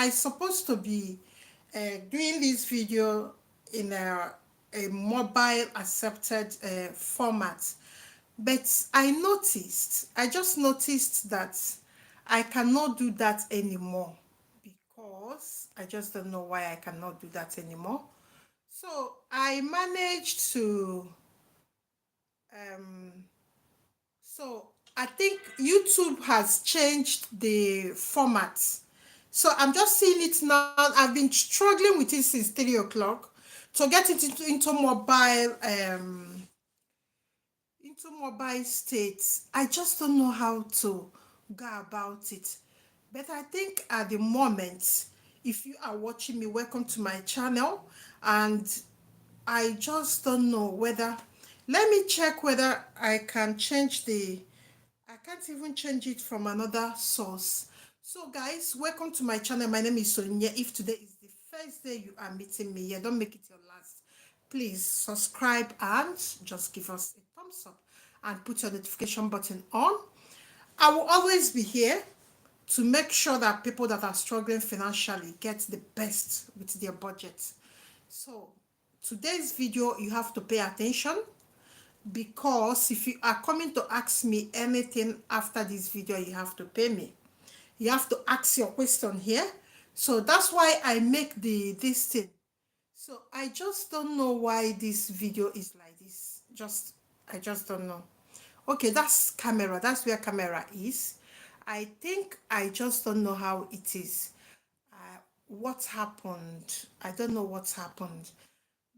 I supposed to be doing this video in a mobile accepted format, but I just noticed that I cannot do that anymore, because I just don't know why I cannot do that anymore. So I managed to um, so I think YouTube has changed the format. So I'm just seeing it now. I've been struggling with it since 3 o'clock to get it into mobile states. I just don't know how to go about it. But I think at the moment, if you are watching me, welcome to my channel. And I just don't know whether, let me check whether I can change I can't even change it from another source. So guys, welcome to my channel. My name is Onyinye. If today is the first day you are meeting me here, don't make it your last. Please subscribe and just give us a thumbs up and put your notification button on. I will always be here to make sure that people that are struggling financially get the best with their budget. So today's video, you have to pay attention, because if you are coming to ask me anything after this video, you have to pay me. You have to ask your question here. So that's why I make this thing. So I just don't know why this video is like this. I just don't know. Okay, that's camera. That's where camera is. I think I just don't know how it is. What happened? I don't know what happened.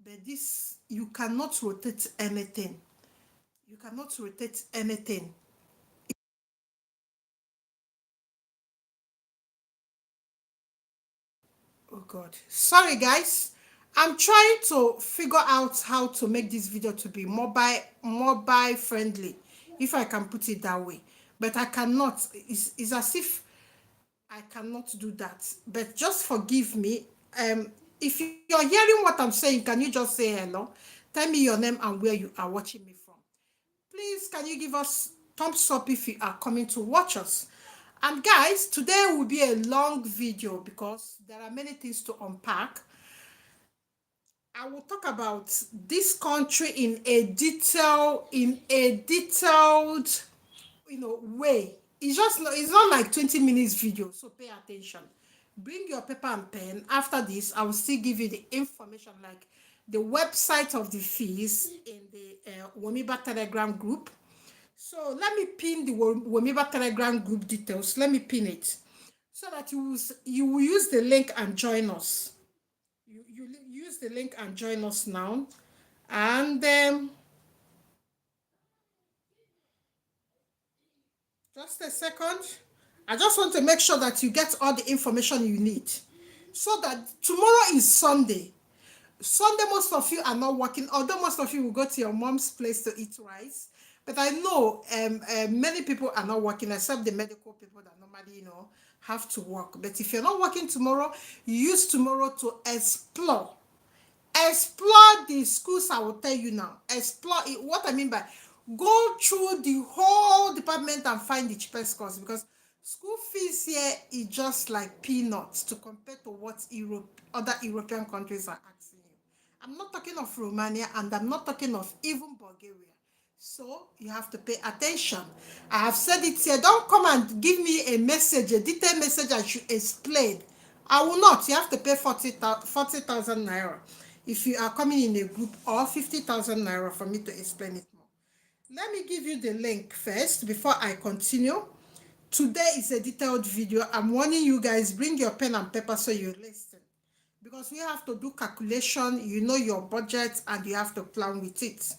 But this, you cannot rotate anything. You cannot rotate anything. Oh God. Sorry guys. I'm trying to figure out how to make this video to be mobile friendly, if I can put it that way. But I cannot. It's as if I cannot do that. But just forgive me. If you're hearing what I'm saying, can you just say hello? Tell me your name and where you are watching me from. Please, can you give us thumbs up if you are coming to watch us? And guys, today will be a long video because there are many things to unpack. I will talk about this country in a detailed, way. It's not like 20 minutes video, so pay attention. Bring your paper and pen. After this, I will still give you the information, like the website of the fees in the Womiba Telegram group. So let me pin the Womiba Telegram group details. Let me pin it so that you will use the link and join us. You use the link and join us now. And just a second. I just want to make sure that you get all the information you need, so that tomorrow is Sunday. Sunday, most of you are not working, although most of you will go to your mom's place to eat rice. But I know many people are not working, except the medical people that normally, have to work. But if you're not working tomorrow, use tomorrow to explore. Explore the schools. I will tell you now. Explore it. What I mean by, go through the whole department and find the cheapest course, because school fees here is just like peanuts to compare to what other European countries are asking you. I'm not talking of Romania, and I'm not talking of even Bulgaria. So you have to pay attention. I have said it here. Don't come and give me a message, a detailed message I should explain. I will not. You have to pay 40,000 naira if you are coming in a group, or 50,000 naira for me to explain it more. Let me give you the link first before I continue. Today is a detailed video. I'm warning you guys, bring your pen and paper so you listen. Because we have to do calculation, your budget, and you have to plan with it.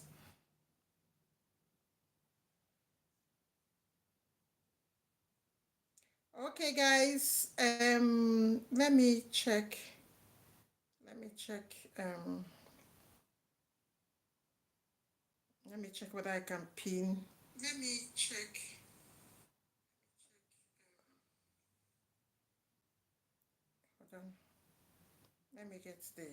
Okay, guys, let me check. Let me check. Let me check whether I can pin. Let me check. Hold on. Let me get the.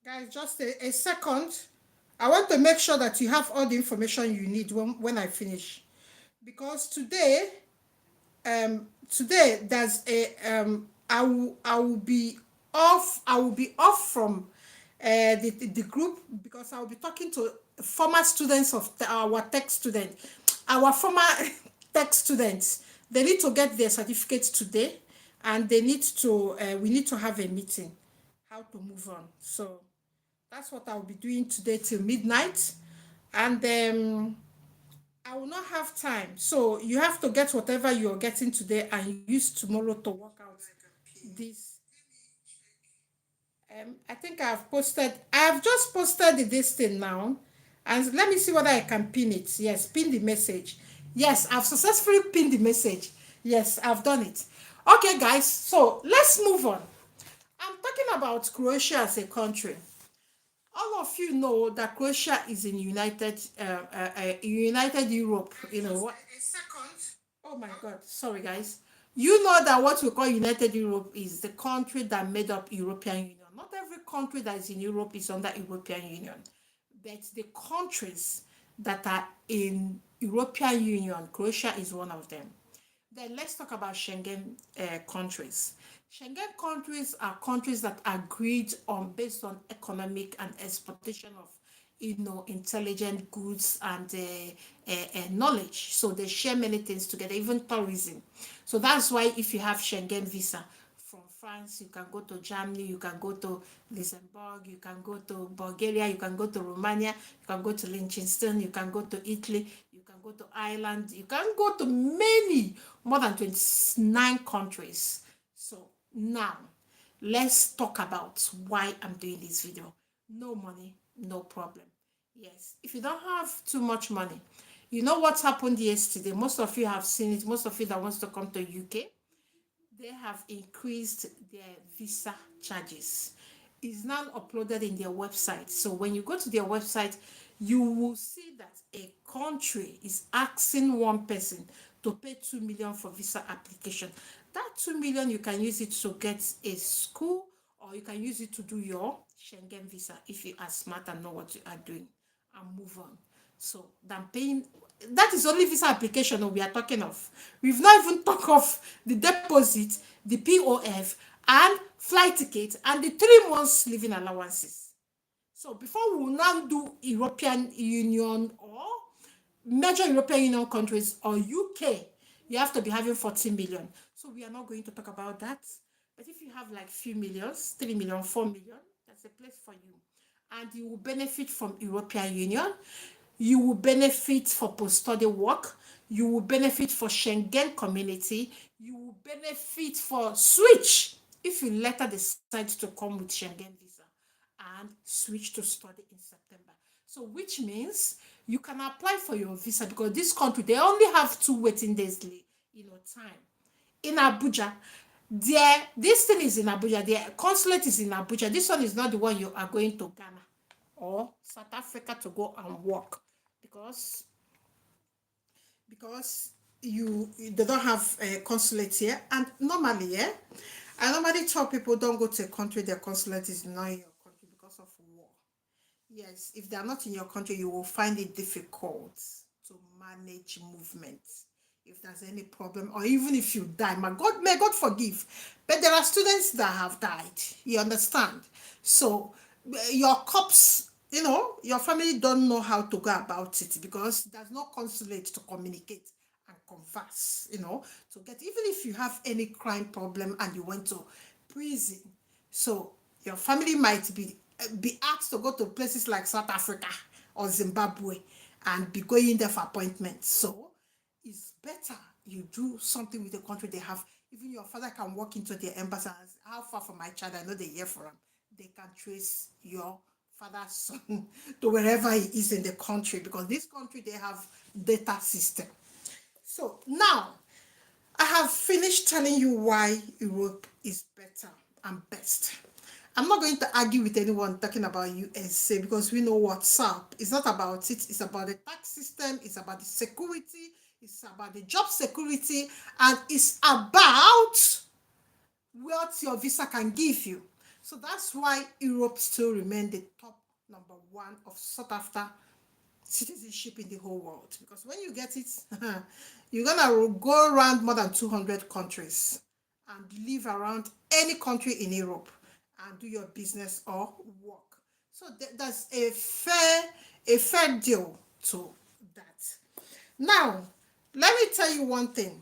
Guys, just a second. I want to make sure that you have all the information you need when I finish. Because today there's a I will be off. I will be off from the group because I will be talking to former students of our tech student, our former tech students. They need to get their certificates today, and they need to we need to have a meeting how to move on. So that's what I'll be doing today till midnight, and I will not have time. So you have to get whatever you're getting today and use tomorrow to work out this. I think I have just posted this thing now. And let me see whether I can pin it. Yes, pin the message. Yes, I've successfully pinned the message. Yes, I've done it. Okay, guys, so let's move on. I'm talking about Croatia as a country. All of you know that Croatia is in United Europe. You know what? A second. Oh my God! Sorry, guys. You know that what we call United Europe is the country that made up European Union. Not every country that is in Europe is under European Union, but the countries that are in European Union, Croatia is one of them. Then let's talk about Schengen countries. Schengen countries are countries that agreed on based on economic and exportation of intelligent goods and knowledge. So they share many things together, even tourism. So that's why if you have Schengen visa from France, you can go to Germany, you can go to Luxembourg, you can go to Bulgaria, you can go to Romania, you can go to Liechtenstein, you can go to Italy, you can go to Ireland, you can go to many, more than 29 countries. So now, let's talk about why I'm doing this video. No money, no problem. Yes, if you don't have too much money, you know what happened yesterday? Most of you have seen it. Most of you that wants to come to UK, they have increased their visa charges. It's now uploaded in their website. So when you go to their website, you will see that a country is asking one person to pay 2 million for visa application. That 2 million, you can use it to get a school, or you can use it to do your Schengen visa if you are smart and know what you are doing, and move on. So than paying, that is only visa application we are talking of. We've not even talked of the deposit, the POF, and flight ticket, and the 3 months living allowances. So before we will now do European Union or major European Union countries or UK, you have to be having 40 million. So we are not going to talk about that. But if you have like few millions, 3 million, 4 million, that's a place for you. And you will benefit from European Union. You will benefit for post-study work. You will benefit for Schengen community. You will benefit for switch if you later decide to come with Schengen visa and switch to study in September. So which means you can apply for your visa because this country, they only have 2 waiting days, time. In Abuja, this thing is in Abuja, their consulate is in Abuja. This one is not the one you are going to Ghana or South Africa to go and work because they don't have a consulate here. And normally, yeah, I normally tell people don't go to a country their consulate is not in your country because of war. Yes, if they are not in your country, you will find it difficult to manage movement. If there's any problem, or even if you die, may God forgive. But there are students that have died. You understand? So your cops, your family don't know how to go about it because there's no consulate to communicate and converse, to get, even if you have any crime problem and you went to prison. So your family might be asked to go to places like South Africa or Zimbabwe and be going there for appointments. So it's better you do something with the country they have. Even your father can walk into their embassy and say, how far from my child? I know they hear from him. They can trace your father's son to wherever he is in the country because this country, they have data system. So now, I have finished telling you why Europe is better and best. I'm not going to argue with anyone talking about USA because we know what's up. It's not about it. It's about the tax system. It's about the security. It's about the job security. And it's about what your visa can give you. So that's why Europe still remain the top number one of sought after citizenship in the whole world. Because when you get it, you're gonna go around more than 200 countries and live around any country in Europe and do your business or work. So that's a fair deal to that. Now, let me tell you one thing.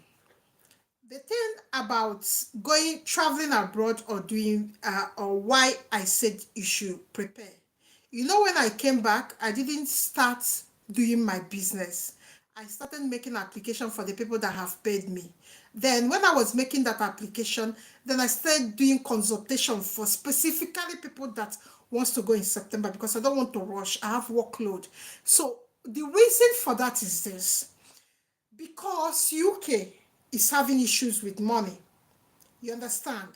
The thing about going traveling abroad or doing or why I said you should prepare. You know, when I came back, I didn't start doing my business. I started making application for the people that have paid me. Then when I was making that application, then I started doing consultation for specifically people that wants to go in September because I don't want to rush. I have workload. So the reason for that is this, because UK is having issues with money. You understand?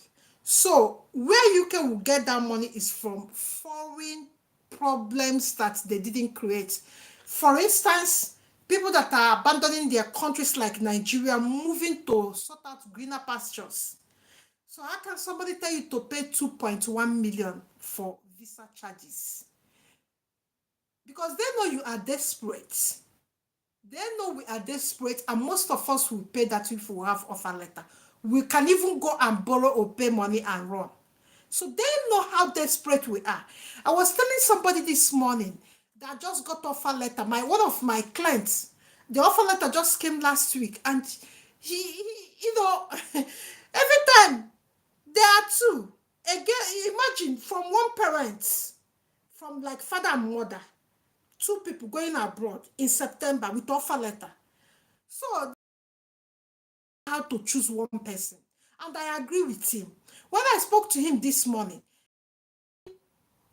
So where UK will get that money is from foreign problems that they didn't create. For instance, people that are abandoning their countries like Nigeria, moving to sort out greener pastures. So how can somebody tell you to pay 2.1 million for visa charges? Because they know you are desperate. They know we are desperate, and most of us will pay that if we have offer letter. We can even go and borrow or pay money and run. So they know how desperate we are. I was telling somebody this morning that just got offer letter. One of my clients, the offer letter just came last week, and every time there are two. Again, imagine from one parent, from like father and mother, two people going abroad in September with offer letter. So how to choose one person. And I agree with him. When I spoke to him this morning,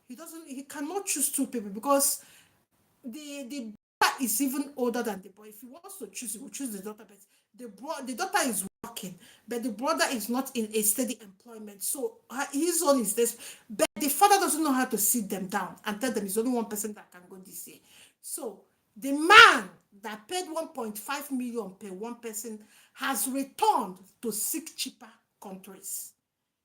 he cannot choose two people because the daughter is even older than the boy. If he wants to choose, he will choose the daughter, but the daughter is working, but the brother is not in a steady employment. So his own is this, but the father doesn't know how to sit them down and tell them there's only one person that can go this year. So the man that paid 1.5 million per one person has returned to seek cheaper countries.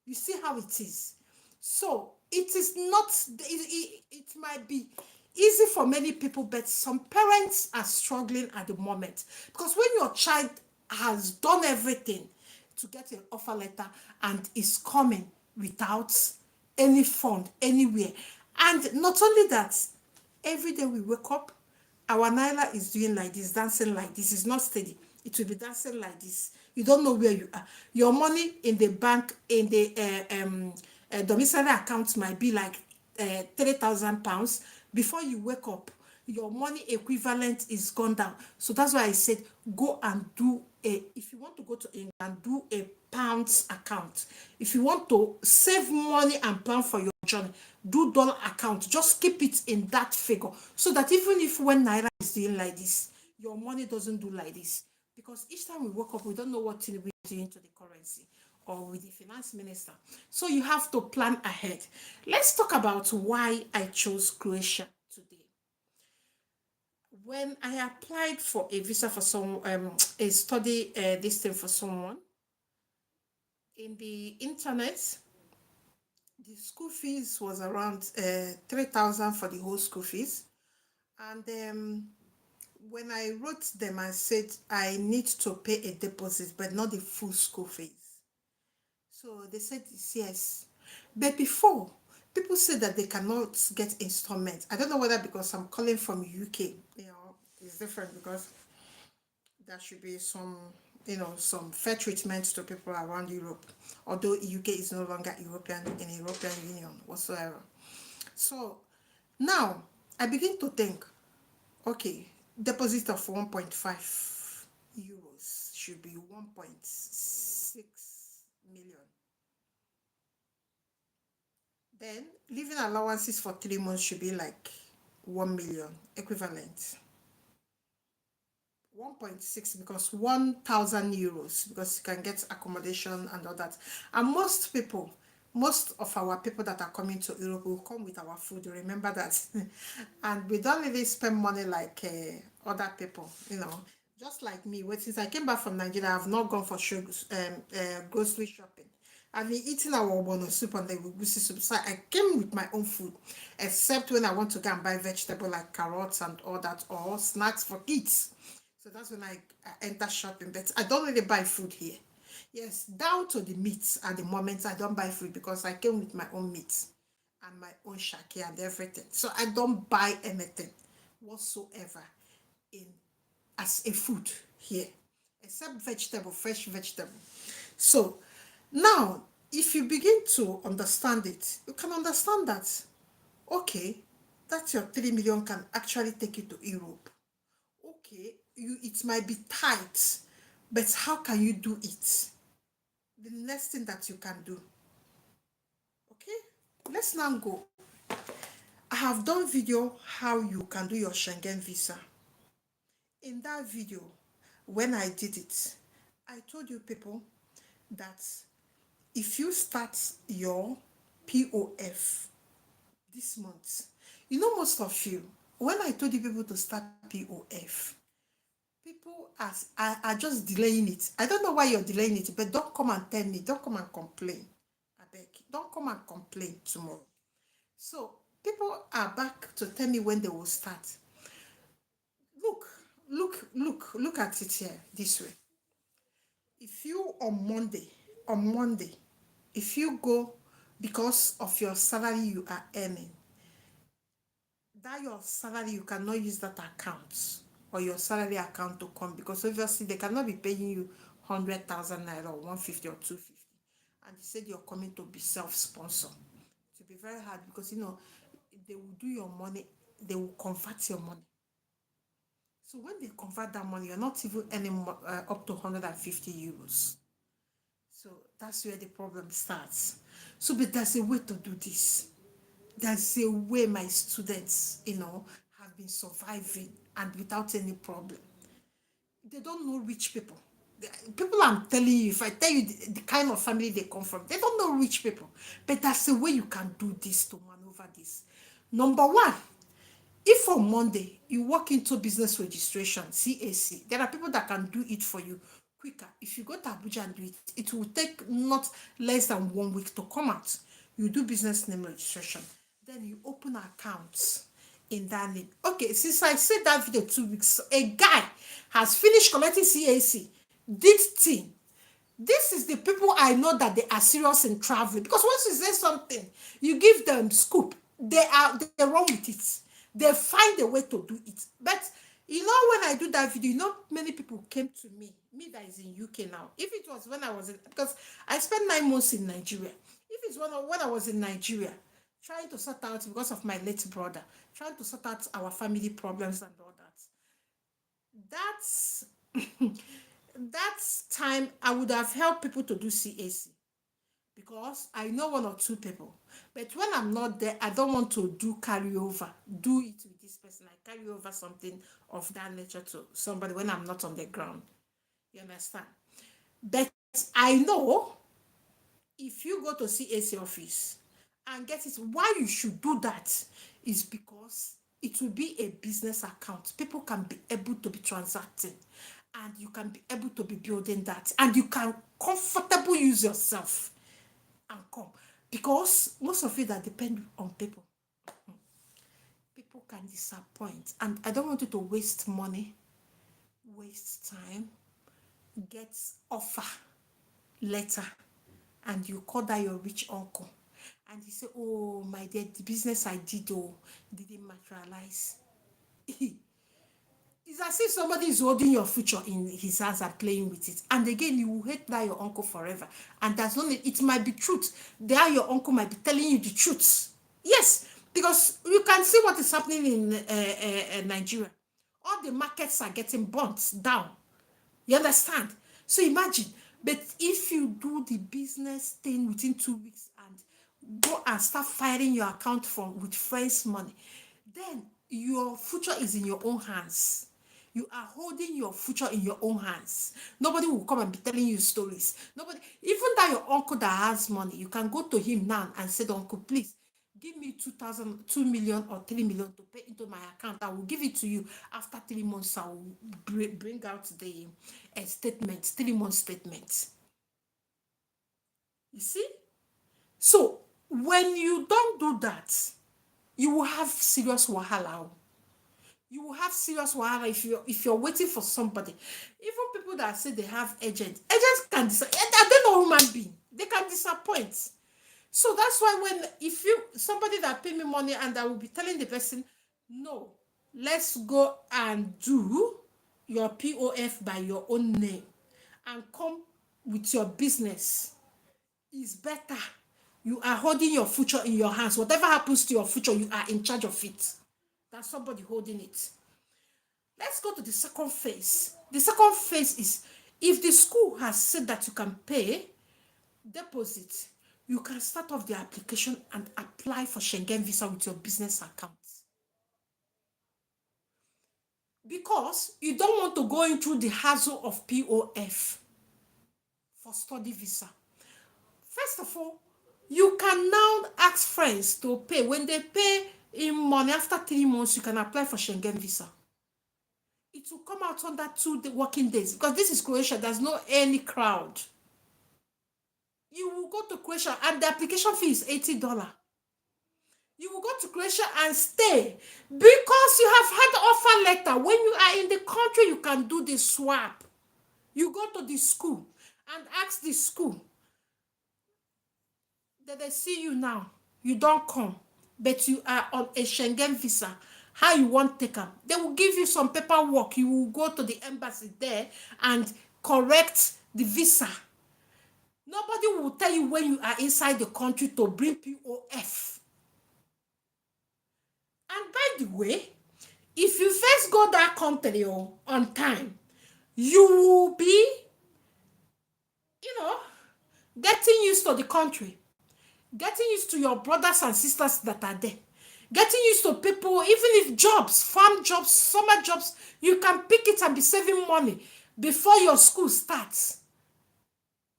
You see how it is. So it is not, it might be easy for many people, but some parents are struggling at the moment. Because when your child has done everything to get an offer letter and is coming without any fund anywhere, and not only that, every day we wake up, our Naira is doing like this, dancing like this. It's not steady. It will be dancing like this. You don't know where you are. Your money in the bank, in the domiciliary account might be like £3,000. Before you wake up, your money equivalent is gone down. So that's why I said, go and do if you want to go to England, do a pounds account. If you want to save money and plan for your journey, do dollar account. Just keep it in that figure so that even if when Naira is doing like this, your money doesn't do like this. Because each time we wake up, we don't know what we're doing to the currency or with the finance minister. So you have to plan ahead. Let's talk about why I chose Croatia today. When I applied for a visa for a study this thing for someone in the internet, the school fees was around 3,000 for the whole school fees. And when I wrote them, I said I need to pay a deposit, but not the full school fees. So they said yes. But before, people said that they cannot get installments. I don't know whether because I'm calling from UK, it's different because there should be some fair treatment to people around Europe, although UK is no longer European in European Union whatsoever. So now I begin to think, okay, deposit of 1.5 euros should be 1.6 million. Then living allowances for 3 months should be like 1 million equivalent. 1.6 because 1,000 euros because you can get accommodation and all that. And most of our people that are coming to Europe will come with our food. Remember that. And we don't really spend money like other people, Just like me, since I came back from Nigeria, I have not gone for grocery shopping. I've been eating our obono soup and the egusi soup. So I came with my own food, except when I want to go and buy vegetable like carrots and all that, or snacks for kids. So that's when I enter shopping. But I don't really buy food here. Yes, down to the meats at the moment, I don't buy food because I came with my own meat and my own shaki and everything. So I don't buy anything whatsoever in as a food here, except vegetable, fresh vegetable. So now, if you begin to understand it, you can understand that, okay, that your 3 million can actually take you to Europe. Okay, it might be tight, but how can you do it? The next thing that you can do, okay, let's now go. I have done video how you can do your Schengen visa. In that video, when I did it, I told you people that if you start your POF this month, you know, most of you, when I told you people to start POF, people are just delaying it. I don't know why you're delaying it, but don't come and tell me, don't come and complain. I beg, don't come and complain tomorrow. So people are back to tell me when they will start. Look, look at it here this way. If you on Monday, if you go because of your salary you are earning, that your salary you cannot use that account or your salary account to come, because obviously they cannot be paying you 100,000 naira or 150 or 250, and they said you're coming to be self-sponsor. It will be very hard because they will do your money, they will convert your money. So when they convert that money, you're not even earning up to 150 euros. So that's where the problem starts. So, but there's a way to do this. There's a way my students, have been surviving and without any problem. They don't know rich people. People I'm telling you, if I tell you the kind of family they come from, they don't know rich people. But that's a way you can do this to maneuver this. Number one, if on Monday you walk into business registration, CAC, there are people that can do it for you quicker. If you go to Abuja and do it, it will take not less than 1 week to come out. You do business name registration, then you open accounts in that name. Okay, since I said that video 2 weeks, a guy has finished collecting CAC, did thing. This is the people I know that they are serious in traveling, because once you say something, you give them scoop, they run with it. They find a way to do it. But when I do that video, many people came to me that is in UK now. If it was when I was in, because I spent 9 months in Nigeria. If it's when I was in Nigeria, trying to sort out, because of my late brother, trying to sort out our family problems and all that. That's that time I would have helped people to do CAC, because I know one or two people. But when I'm not there, I don't want to do carryover. Do it with this person. I carry over something of that nature to somebody when I'm not on the ground. You understand? But I know if you go to CAC office and get it, why you should do that is because it will be a business account. People can be able to be transacting, and you can be able to be building that, and you can comfortably use yourself and come, because most of you that depend on people can disappoint, and I don't want you to waste money, waste time, get offer letter, and you call that your rich uncle, and you say, oh my dear, the business I did didn't materialize. It's as if somebody is holding your future in his hands and playing with it. And again, you will hate that your uncle forever. And that's only, it might be truth. There your uncle might be telling you the truth. Yes, because you can see what is happening in Nigeria. All the markets are getting burnt down. You understand? So imagine, but if you do the business thing within 2 weeks and go and start firing your account with friends' money, then your future is in your own hands. You are holding your future in your own hands. Nobody will come and be telling you stories. Nobody, even that your uncle that has money, you can go to him now and say, uncle, please give me 2,000, 2 million or 3 million to pay into my account. I will give it to you after 3 months. I will bring out the statement, 3 month statement. You see? So when you don't do that, you will have serious wahala. You will have serious wahala if you're waiting for somebody. Even people that say they have agents can disappoint. They're not human being. They can disappoint. So that's why when if you somebody that pay me money and I will be telling the person, no, let's go and do your POF by your own name and come with your business is better. You are holding your future in your hands. Whatever happens to your future, you are in charge of it. That's somebody holding it. Let's go to the second phase. The second phase is if the school has said that you can pay deposit, you can start off the application and apply for Schengen visa with your business account. Because you don't want to go into the hassle of POF for study visa. First of all, you can now ask friends to pay. When they pay in money after 3 months, you can apply for Schengen visa. It will come out under 2 working days because this is Croatia. There's no any crowd. You will go to Croatia and the application fee is $80. You will go to Croatia and stay because you have had offer letter. When you are in the country, you can do the swap. You go to the school and ask the school that they see you now. You don't come, but you are on a Schengen visa. How you want to take them? They will give you some paperwork. You will go to the embassy there and correct the visa. Nobody will tell you when you are inside the country to bring POF. And by the way, if you first go that country on time, you will be, getting used to the country, getting used to your brothers and sisters that are there, getting used to people, even if jobs, farm jobs, summer jobs, you can pick it and be saving money before your school starts.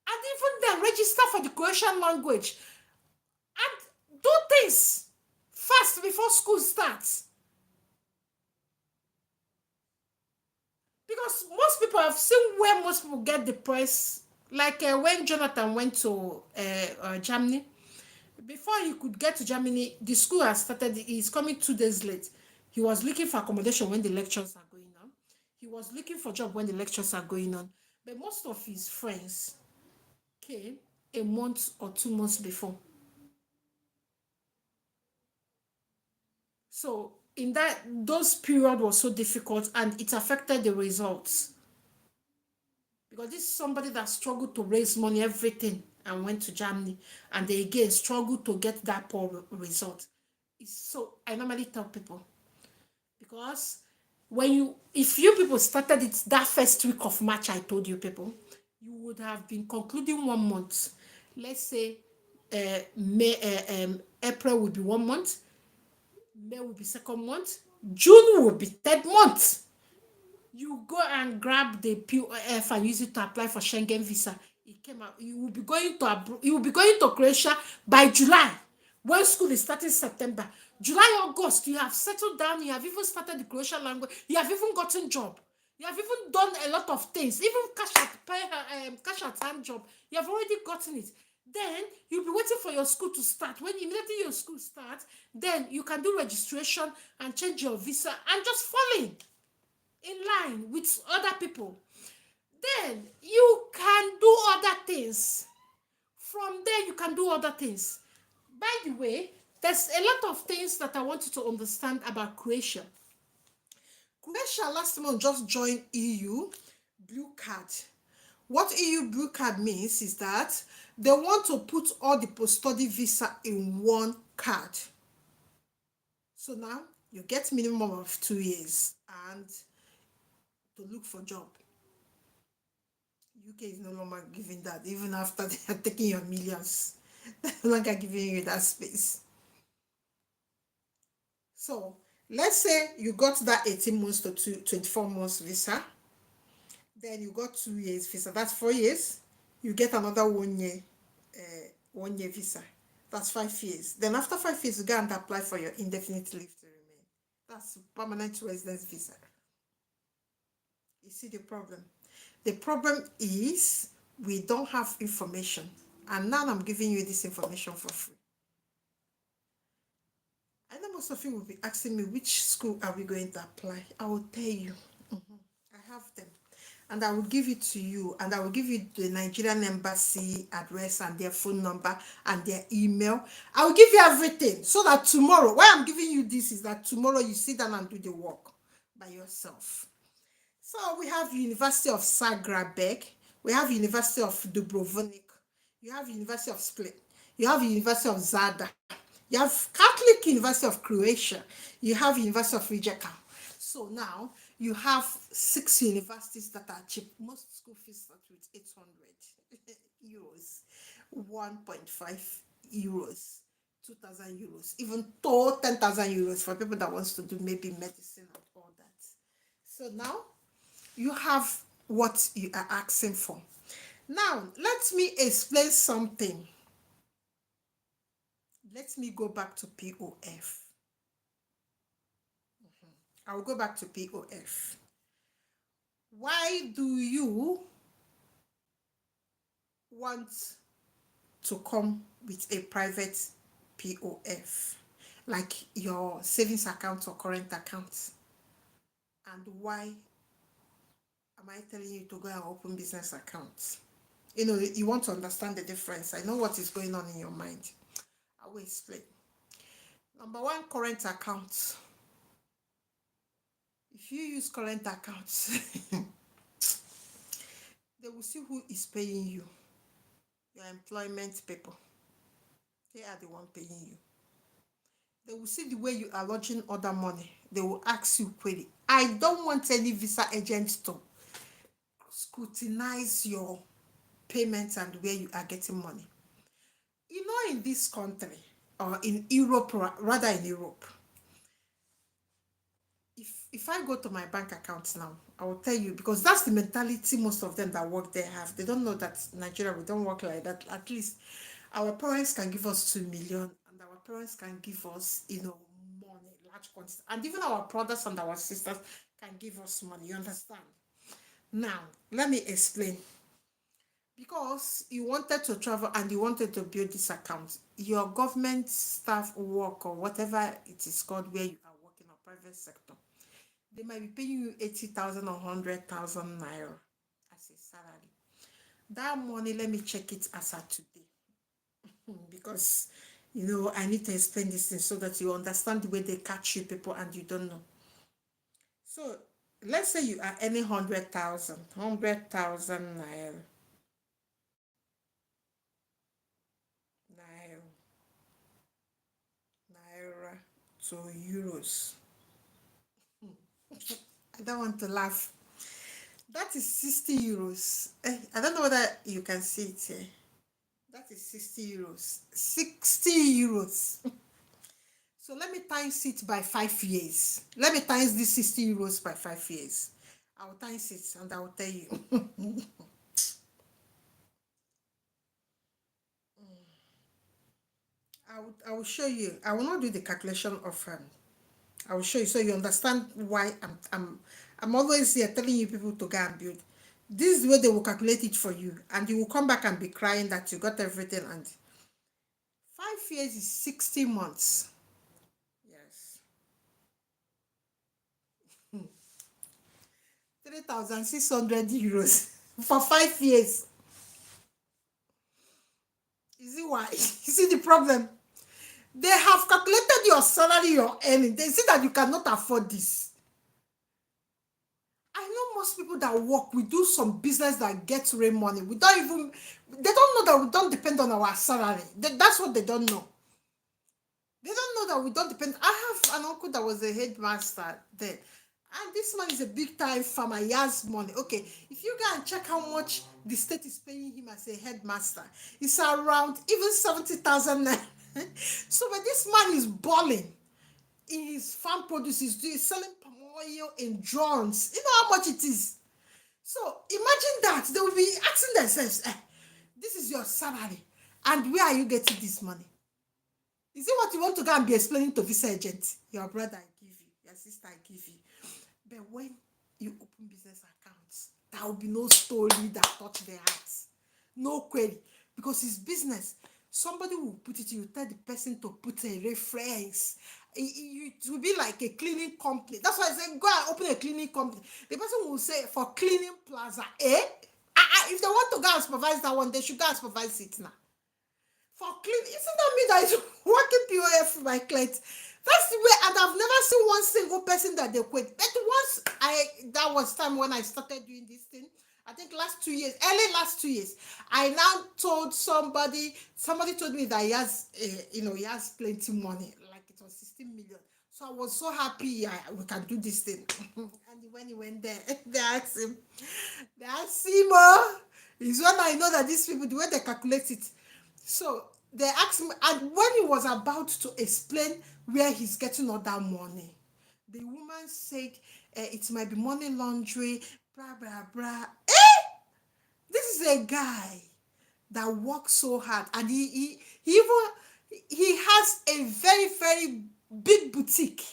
And even then, register for the Croatian language and do things fast before school starts. Because most people have seen where most people get depressed, like when Jonathan went to Germany. Before he could get to Germany, the school has started. He's coming 2 days late. He was looking for accommodation when the lectures are going on. He was looking for job when the lectures are going on. But most of his friends came a month or 2 months before. So in those period was so difficult and it affected the results. Because this is somebody that struggled to raise money, everything, and went to Germany, and they again struggled to get that poor result. So I normally tell people, because if you people started it that first week of March, I told you people, you would have been concluding 1 month. Let's say April will be 1 month, May will be 2nd month, June will be 3rd month. You go and grab the POF and use it to apply for Schengen visa. It came out. You will be going to Croatia by July. When school is starting September, July, August, you have settled down. You have even started the Croatian language. You have even gotten job. You have even done a lot of things. Even cash at hand job. You have already gotten it. Then you'll be waiting for your school to start. When immediately your school starts, then you can do registration and change your visa and just fall in line with other people. Then you can do other things. From there, you can do other things. By the way, there's a lot of things that I want you to understand about Croatia. Croatia last month just joined EU Blue Card. What EU Blue Card means is that they want to put all the post-study visa in one card. So now you get minimum of 2 years and to look for job. UK is no longer giving that, even after they are taking your millions. They're no longer giving you that space. So let's say you got that 18 months to 24 months visa. Then you got 2 years visa. That's 4 years. You get another 1 year, 1 year visa. That's 5 years. Then after 5 years, you go and apply for your indefinite leave to remain. That's permanent residence visa. You see the problem? The problem is we don't have information And now I'm giving you this information for free. I know most of you will be asking me, which school are we going to apply? I will tell you. I have them. And I will give it to you. And I will give you the Nigerian embassy address and their phone number and their email. I will give you everything so that tomorrow, why I'm giving you this is that tomorrow you sit down and do the work by yourself. So we have University of Zagreb, we have University of Dubrovnik, you have University of Split, you have University of Zadar, you have Catholic University of Croatia, you have University of Rijeka. So now you have 6 universities that are cheap. Most school fees start with 800 euros, 1.5 euros, 2,000 euros, even to 10,000 euros for people that wants to do maybe medicine and all that. So now you have what you are asking for. Now, let me explain something. Let me go back to POF. I will go back to POF. Why do you want to come with a private POF, like your savings account or current account? And why am I telling you to go and open business accounts? You know, you want to understand the difference. I know what is going on in your mind. I will explain. Number one, current account. If you use current accounts, they will see who is paying you. Your employment people. They are the one paying you. They will see the way you are lodging other money. They will ask you query. I don't want any visa agent to scrutinize your payments and where you are getting money. You know, in this country, or in Europe, rather in Europe, if I go to my bank account now, I will tell you, because that's the mentality most of them that work there have. They don't know that Nigeria, we don't work like that. At least our parents can give us 2 million, and our parents can give us, you know, money, large quantity. And even our brothers and our sisters can give us money. You understand? Now, let me explain. Because you wanted to travel and you wanted to build this account, your government staff work or whatever it is called where you are working or private sector, they might be paying you 80,000 or 100,000 naira as a salary. That money, let me check it as at today. Because, you know, I need to explain this thing so that you understand the way they catch you people and you don't know. So, let's say you are earning 100,000 naira. Naira to euros. I don't want to laugh. That is 60 euros. I don't know whether you can see it here. That is 60 euros. 60 euros. So let me times it by 5 years. Let me times this 60 euros by 5 years. I will times it and I will tell you. I will show you. I will not do the calculation of I will show you so you understand why I'm always here telling you people to go and build. This is the way they will calculate it for you, and you will come back and be crying that you got everything. And 5 years is 60 months. Yes. 3,600 euros for 5 years. You see why? You see the problem? They have calculated your salary, your earning. They see that you cannot afford this. I know most people that work, we do some business that gets real money. They don't know that we don't depend on our salary. That's what they don't know. They don't know that we don't depend. I have an uncle that was a headmaster then. And this man is a big time farmer. He has money. Okay, if you go and check how much the state is paying him as a headmaster, it's around even 70,000 naira. So when this man is balling in his farm produce, he's selling palm oil in drones. You know how much it is. So imagine that. They will be asking themselves, this is your salary. And where are you getting this money? Is it what you want to go and be explaining to visa agent? Your brother I give you, your sister I give you. But when you open business accounts, there will be no story that touch their hearts. No query. because it's business. Somebody will put it, you tell the person to put a reference. It will be like a cleaning company. That's why I say go and open a cleaning company. The person will say for cleaning plaza, eh? If they want to go and supervise that one, they should go and supervise it now. For clean, isn't that me that is working POF for my clients? That's the way, and I've never seen one single person that they quit. But once that was time when I started doing this thing. I think last 2 years, early last 2 years, I now told somebody told me that he has, he has plenty money, like it was 16 million. So I was so happy we can do this thing. And when he went there, they asked him, it's when I know that these people, the way they calculate it. So they asked me, and when he was about to explain where he's getting all that money, the woman said, it might be money laundry, blah, blah, blah. This is a guy that works so hard, and he has a very, very big boutique.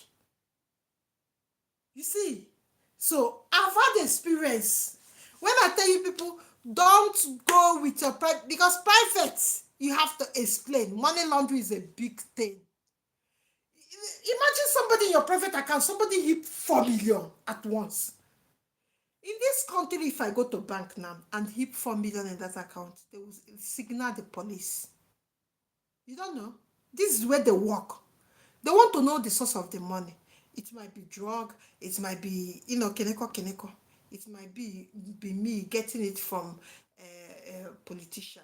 You see? So I've had experience. When I tell you people, don't go with your private, because private, you have to explain. Money laundry is a big thing. Imagine somebody in your private account, somebody hit 4 million at once. In this country, if I go to bank now and hit 4 million in that account, they will signal the police. You don't know. This is where they work. They want to know the source of the money. It might be drug. It might be, keneko. It might be me getting it from a politician.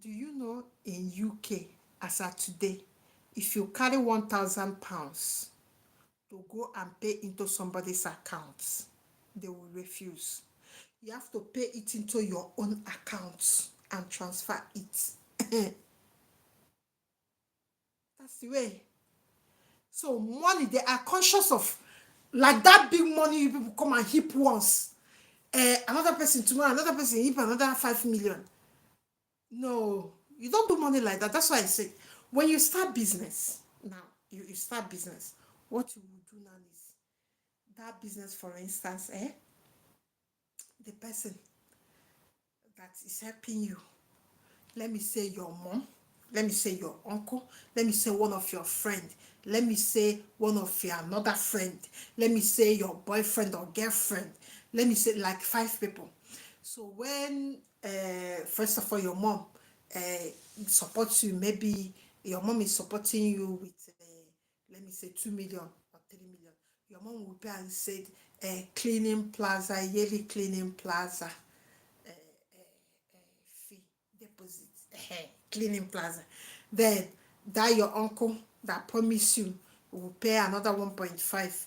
Do you know in UK, as of today, if you carry £1,000 to go and pay into somebody's account, they will refuse. You have to pay it into your own account and transfer it. That's the way. So money, they are conscious of, like that big money you people come and hip once. Another person tomorrow, another person hip another 5 million. No, you don't do money like that. That's why I say, when you start business, now, you start business, what you will do now is, that business, for instance, the person that is helping you, let me say your mom, let me say your uncle, let me say one of your friend, let me say one of your another friend, let me say your boyfriend or girlfriend, let me say like 5 people. So when first of all your mom supports you, maybe your mom is supporting you with let me say 2 million or 3 million, your mom will pay and say cleaning plaza, yearly cleaning plaza fee deposit, cleaning plaza. Then that your uncle that promised you will pay another 1.5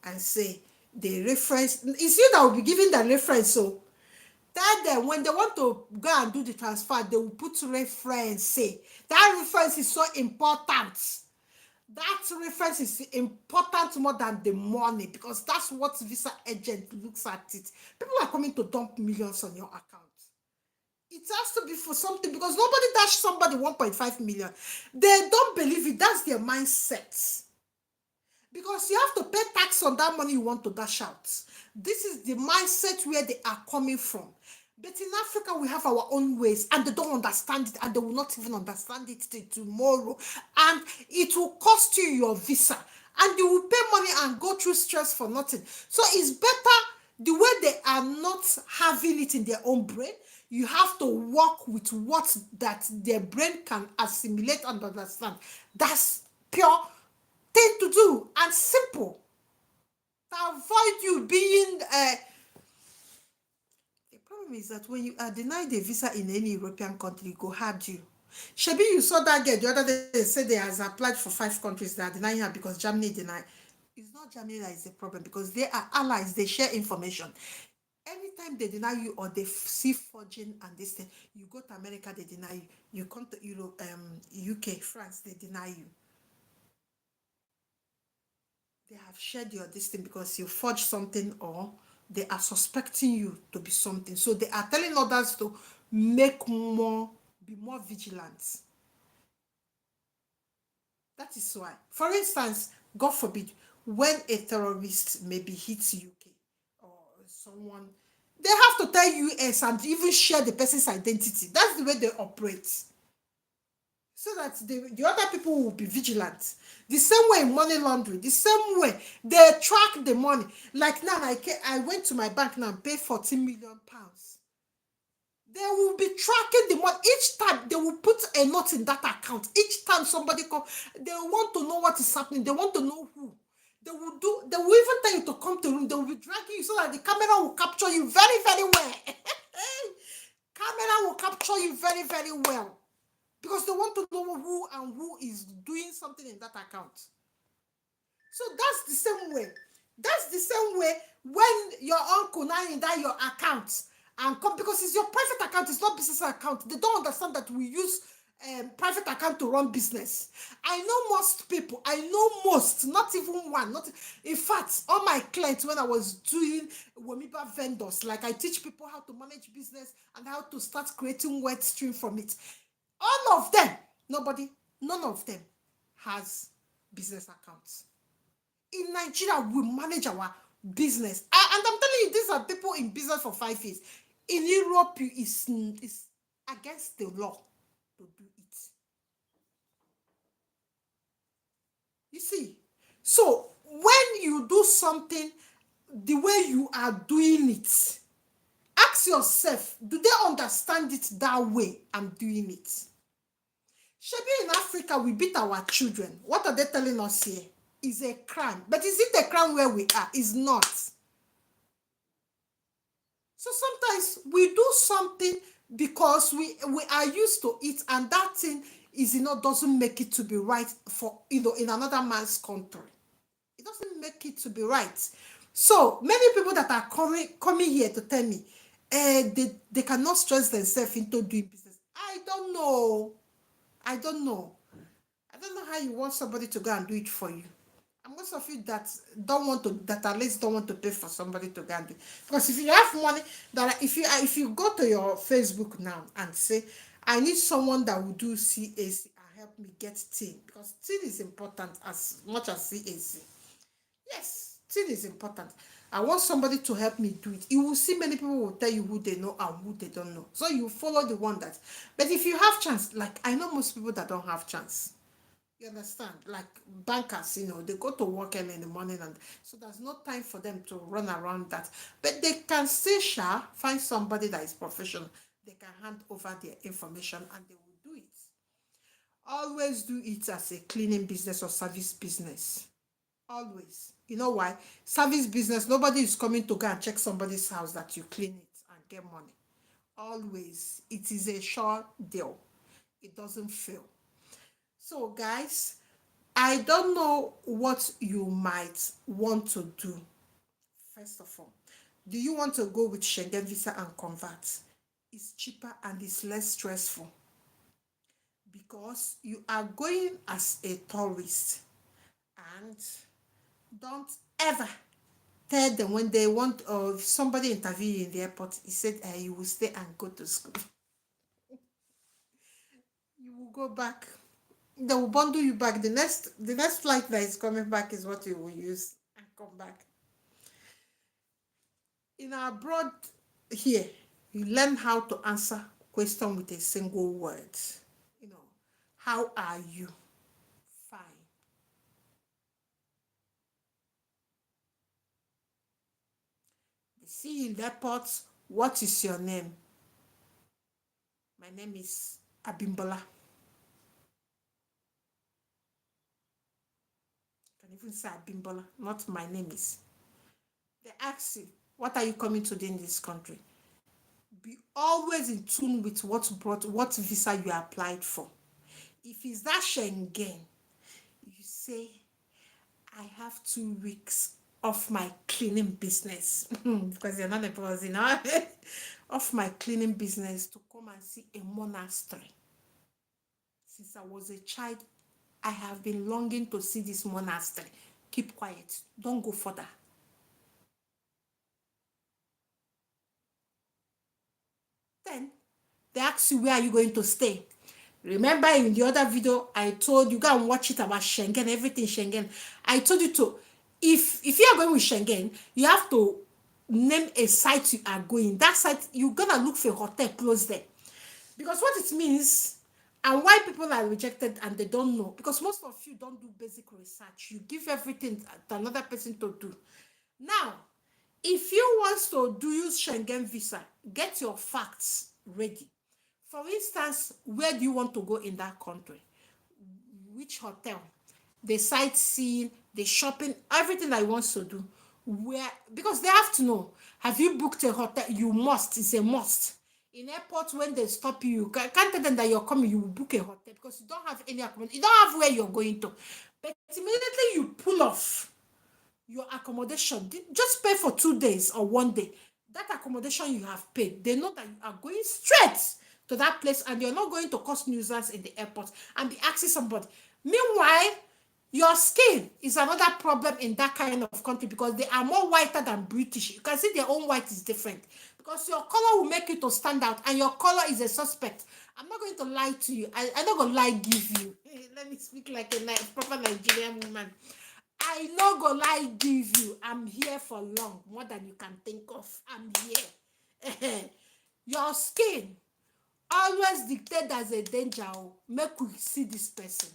and say the reference. It's you that will be giving the reference. So that then when they want to go and do the transfer, they will put reference. Say that reference is so important. That reference is important more than the money, because that's what visa agent looks at it. People are coming to dump millions on your account. It has to be for something, because nobody dash somebody 1.5 million. They don't believe it. That's their mindset. Because you have to pay tax on that money you want to dash out. This is the mindset where they are coming from. But in Africa, we have our own ways, and they don't understand it, and they will not even understand it till tomorrow. And it will cost you your visa, and you will pay money and go through stress for nothing. So it's better the way they are not having it in their own brain. You have to work with what that their brain can assimilate and understand. That's pure thing to do and simple to avoid you being the problem is that when you are denied a visa in any European country, go hard you. Shebi, you saw that girl the other day, they said they has applied for 5 countries that are denying her because Germany denied. It's not Germany that is the problem, because they are allies, they share information. Anytime they deny you or they see forging and this thing, you go to America, they deny you. You come to Europe, UK, France, they deny you. They have shared your this thing because you forged something, or they are suspecting you to be something. So they are telling others to be more vigilant. That is why. For instance, God forbid, when a terrorist maybe hits UK or someone, they have to tell you yes and even share the person's identity. That's the way they operate. So that the other people will be vigilant. The same way in money laundering, the same way they track the money. Like now, I went to my bank now and paid £14 million. They will be tracking the money. Each time they will put a note in that account. Each time somebody come, they want to know what is happening. They want to know who. They will even tell you to come to the room. They will be dragging you so that the camera will capture you very, very well. Camera will capture you very, very well. Because they want to know who is doing something in that account. So that's the same way. That's the same way when your uncle now in that your account and come, because it's your private account, it's not business account. They don't understand that we use private account to run business. I know most people. I know most, not even one. Not in fact, all my clients when I was doing Womibablog vendors, like I teach people how to manage business and how to start creating wealth stream from it. All of them, none of them has business accounts. In Nigeria, we manage our business. And I'm telling you, these are people in business for 5 years. In Europe, it's against the law to do it. You see? So, when you do something the way you are doing it, ask yourself, do they understand it that way I'm doing it? Shebi in Africa, we beat our children. What are they telling us here? Is a crime. But is it a crime where we are? It's not. So sometimes we do something because we are used to it, and that thing is, doesn't make it to be right for, in another man's country. It doesn't make it to be right. So many people that are coming here to tell me, they cannot stress themselves into doing business. I don't know how you want somebody to go and do it for you. And most of you that at least don't want to pay for somebody to go and do it. Because if you have money, if you go to your Facebook now and say, I need someone that will do CAC and help me get TIN, because TIN is important as much as CAC. Yes, TIN is important. I want somebody to help me do it. You will see many people will tell you who they know and who they don't know. So you follow the one that. But if you have chance, like I know most people that don't have chance. You understand? Like bankers, they go to work early in the morning, and so there's no time for them to run around that. But they can still find somebody that is professional. They can hand over their information and they will do it. Always do it as a cleaning business or service business. Always. You know why? Service business, nobody is coming to go and check somebody's house that you clean it and get money. Always. It is a sure deal. It doesn't fail. So, guys, I don't know what you might want to do. First of all, do you want to go with Schengen visa and convert? It's cheaper and it's less stressful, because you are going as a tourist, and don't ever tell them when they want, or if somebody interview you in the airport, he said you will stay and go to school. You will go back. They will bundle you back. The next flight that is coming back is what you will use and come back. In our abroad here, you learn how to answer question with a single word. How are you? Fine. They see you in the airport. What is your name? My name is Abimbola. You can even say Abimbola, not my name is. They ask you, what are you coming to do in this country? Be always in tune with what visa you applied for. If it's that Schengen, you say, I have 2 weeks of my cleaning business, because you're not a person, of my cleaning business to come and see a monastery. Since I was a child, I have been longing to see this monastery. Keep quiet. Don't go further. Then they ask you, where are you going to stay? Remember in the other video, I told you, go and watch it about Schengen, everything Schengen. I told you to, if you are going with Schengen, you have to name a site you are going. That site, you're gonna look for a hotel close there. Because what it means, and why people are rejected and they don't know, because most of you don't do basic research. You give everything to another person to do. Now, if you want to do use Schengen visa, get your facts ready. For instance, where do you want to go in that country? Which hotel? The sightseeing, the shopping, everything that you want to do. Where, because they have to know. Have you booked a hotel? You must. It's a must. In airports, when they stop you, you can't tell them that you're coming. You will book a hotel because you don't have any accommodation. You don't have where you're going to. But immediately you pull off your accommodation, just pay for 2 days or 1 day. That accommodation you have paid, they know that you are going straight to that place and you're not going to cause nuisance in the airport and be asking somebody. Meanwhile, your skin is another problem in that kind of country because they are more whiter than British. You can see their own white is different because your color will make you to stand out and your color is a suspect. I'm not going to lie to you. I'm not going to lie give you. Let me speak like a proper Nigerian woman. I no go lie give you. I'm here for long, more than you can think of. I'm here. Your skin always dictate as a danger. Make we see this person.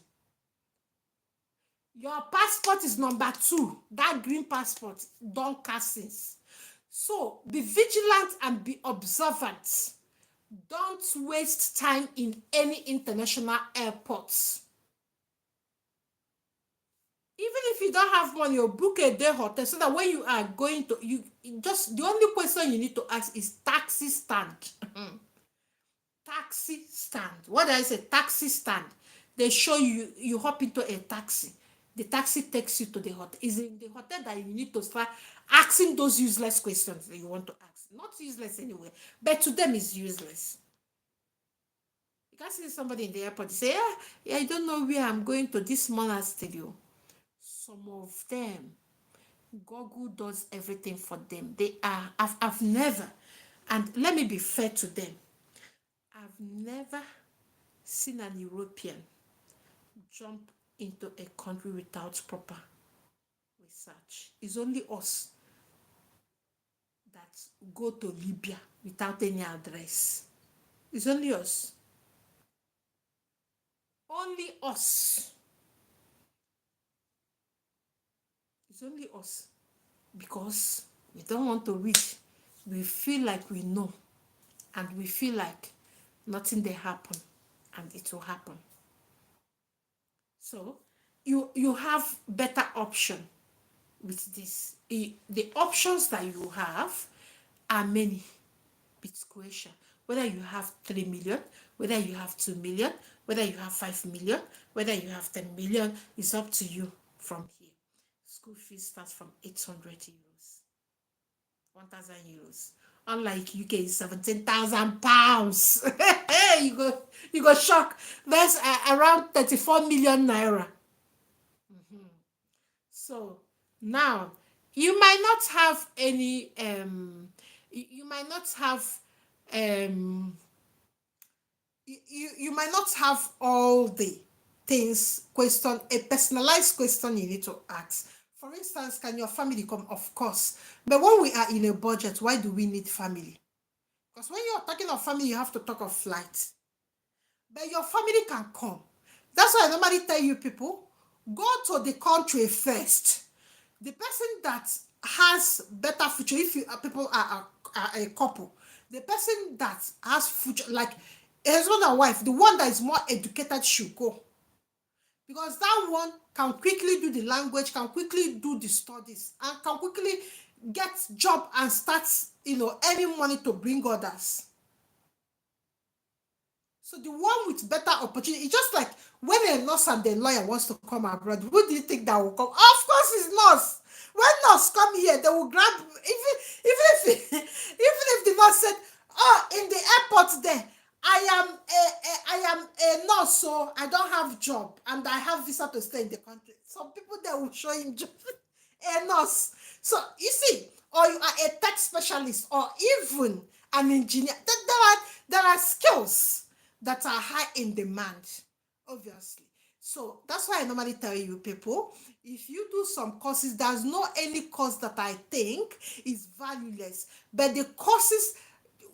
Your passport is number 2. That green passport don't cast since. So be vigilant and be observant. Don't waste time in any international airports. Even if you don't have money, you book a day hotel so that when you are going to, you just, the only question you need to ask is taxi stand. Taxi stand. What is a taxi stand? They show you, you hop into a taxi. The taxi takes you to the hotel. It's in the hotel that you need to start asking those useless questions that you want to ask. Not useless anyway, but to them it's useless. You can see somebody in the airport say, yeah, I don't know where I'm going to, this monastery. Some of them, Google does everything for them. I've never, and let me be fair to them, I've never seen an European jump into a country without proper research. It's only us that go to Libya without any address. It's only us. Only us. It's only us. Because we don't want to read. We feel like we know. And we feel like nothing they happen. And it will happen. So you have better option with this. The options that you have are many with Croatia. Whether you have 3 million, whether you have 2 million, whether you have 5 million, whether you have 10 million, it's up to you from here. School fees starts from 800 euros, 1,000 euros. Unlike UK, 17,000 pounds. you go shock. That's around 34 million naira. So now you might not have any you might not have you might not have all the things question, a personalized question you need to ask. For instance, can your family come? Of course. But when we are in a budget, why do we need family? Because when you're talking of family, you have to talk of flight. But your family can come. That's why I normally tell you people, go to the country first. The person that has better future, if you people are a couple, the person that has future, like a husband and wife, the one that is more educated should go. Because that one can quickly do the language, can quickly do the studies, and can quickly get job and start, earning money to bring others. So the one with better opportunity, it's just like when a nurse and a lawyer wants to come abroad, who do you think that will come? Of course it's nurse. When nurse come here, they will grab, even if the nurse said, oh, in the airport there, I am a nurse, so I don't have job and I have visa to stay in the country. Some people there will show him job. A nurse. So you see, or you are a tech specialist or even an engineer. There are skills that are high in demand, obviously. So that's why I normally tell you people, if you do some courses, there's no any course that I think is valueless. But the courses,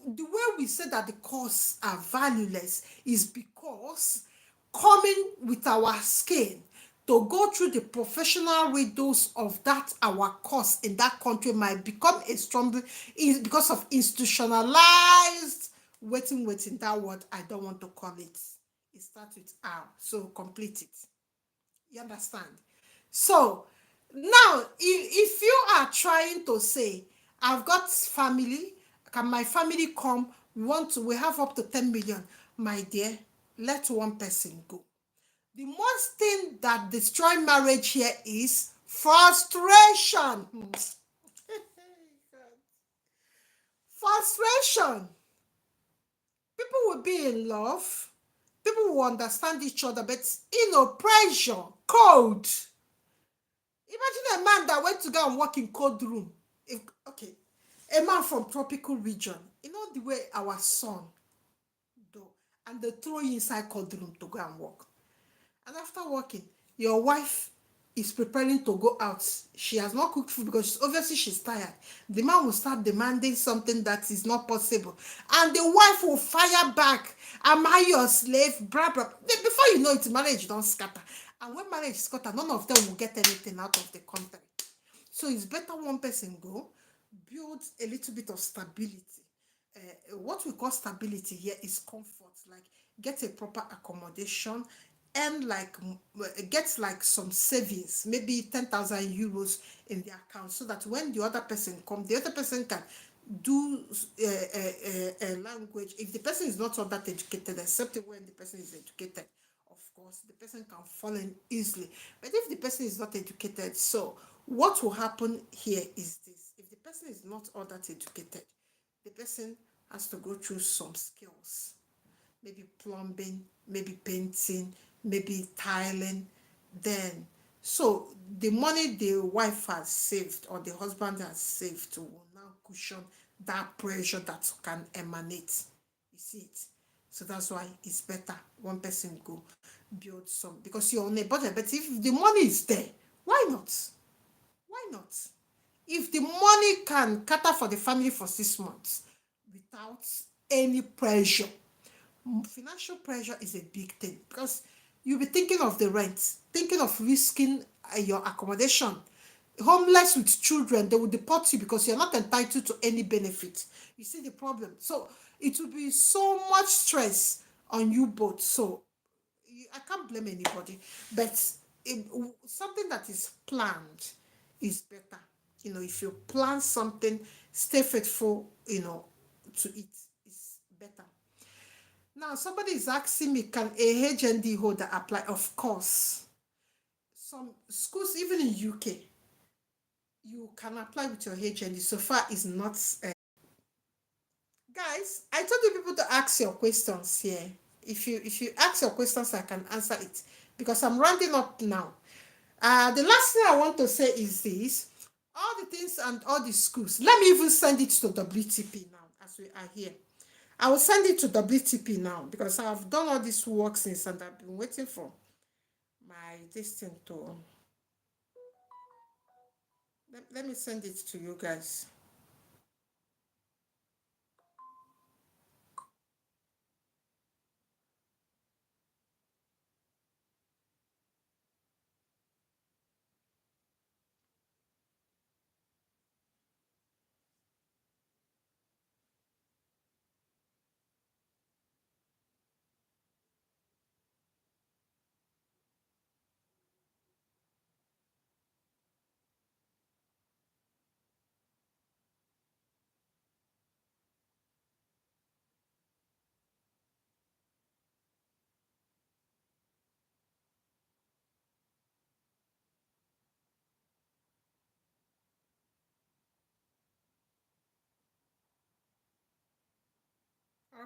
the way we say that the courses are valueless is because coming with our skin to go through the professional windows of that our course in that country might become a strong because of institutionalized waiting that word I don't want to call it. It starts with R, so complete it. You understand? So now, if you are trying to say, I've got family, can my family come? We have up to 10 million. My dear, let one person go. The most thing that destroy marriage here is frustration. Frustration. People will be in love, people will understand each other, but pressure, cold. Imagine a man that went to go and work in cold room. If, okay, a man from tropical region, the way our sun do, and they throw you inside cold room to go and work. And after working, your wife is preparing to go out. She has not cooked food because obviously she's tired. The man will start demanding something that is not possible. And the wife will fire back. Am I your slave? Blah, blah. Before you know it, marriage don't scatter. And when marriage scatter, none of them will get anything out of the country. So it's better one person go, build a little bit of stability. What we call stability here is comfort, like get a proper accommodation and get like some savings, maybe 10,000 euros in the account, so that when the other person comes, the other person can do a language. If the person is not all that educated, except when the person is educated, of course, the person can fall in easily. But if the person is not educated, so what will happen here is this: if the person is not all that educated, the person has to go through some skills, maybe plumbing, maybe painting, maybe tiling. Then, so the money the wife has saved or the husband has saved will now cushion that pressure that can emanate. You see it? So that's why it's better one person go build some, because you're on a budget. But if the money is there, why not? Why not? If the money can cater for the family for 6 months without any pressure, financial pressure is a big thing, because you'll be thinking of the rent, thinking of risking your accommodation. Homeless with children, they will deport you because you're not entitled to any benefit. You see the problem? So it will be so much stress on you both. So I can't blame anybody, but something that is planned is better. If you plan something, stay faithful, to it is better. Now, somebody is asking me, can a HND holder apply? Of course. Some schools, even in UK, you can apply with your HND. So far, is not. Guys, I told you people to ask your questions here. If you ask your questions, I can answer it, because I'm rounding up now. The last thing I want to say is this: all the things and all the schools. Let me even send it to WTP now, as we are here. I will send it to WTP now, because I've done all this work since, and I've been waiting for my this thing to. Let me send it to you guys.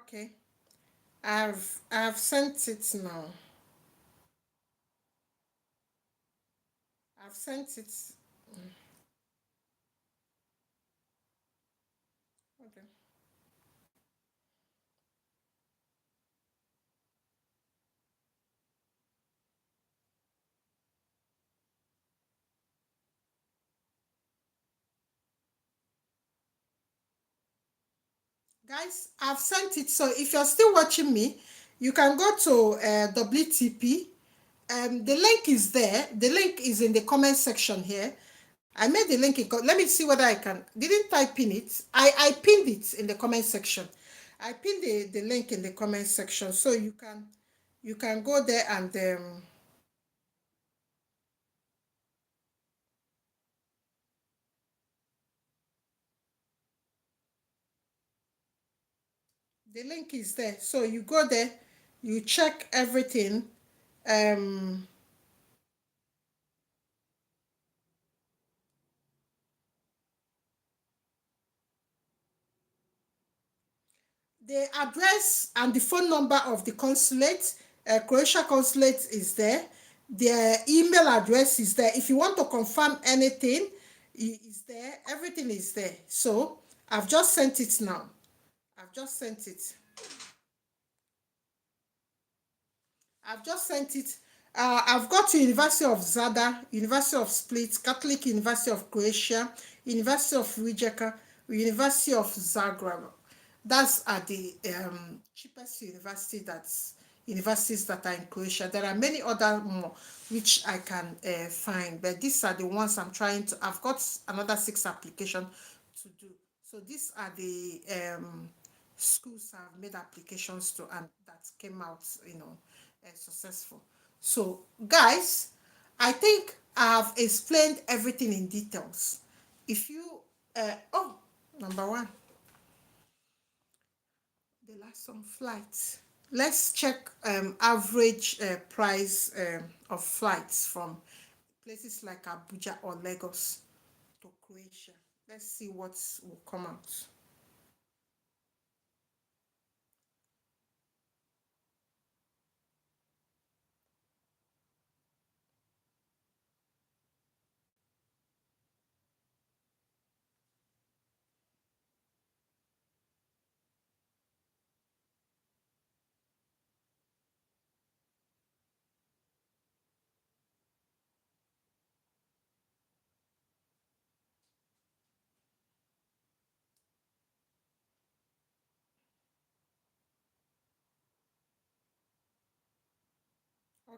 Okay, I've sent it now. I've sent it. Okay. Guys, I've sent it. So if you're still watching me, you can go to WTP. The link is there. The link is in the comment section here. I made the link in. Let me see whether I can. Didn't type in it. I pinned it in the comment section. I pinned the link in the comment section, so you can go there and the link is there. So you go there, you check everything. Um, the address and the phone number of the consulate, Croatia consulate is there. Their email address is there. If you want to confirm anything, is there. Everything is there. So I've just sent it now. I've just sent it. I've just sent it. I've got to University of Zadar, University of Split, Catholic University of Croatia, University of Rijeka, University of Zagreb. That's at the cheapest universities that are in Croatia. There are many other more which I can find, but these are the ones I'm trying to. I've got another 6 applications to do. So these are the schools I've made applications to and that came out, successful. So, guys, I think I've explained everything in details. If you, number one, the last on flights. Let's check average price of flights from places like Abuja or Lagos to Croatia. Let's see what will come out.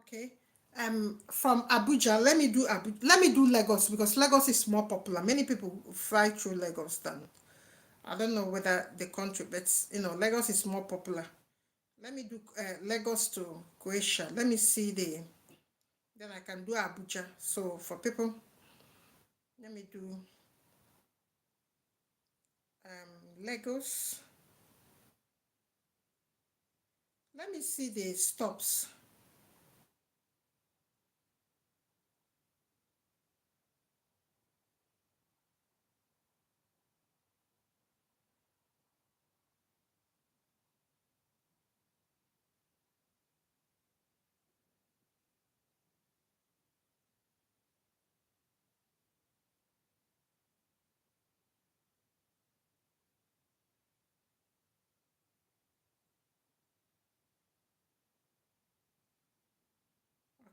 Okay. From Abuja, let me do Lagos because Lagos is more popular. Many people fly through Lagos than I don't know whether the country, but Lagos is more popular. Let me do Lagos to Croatia. Let me see then I can do Abuja. So for people, let me do Lagos. Let me see the stops.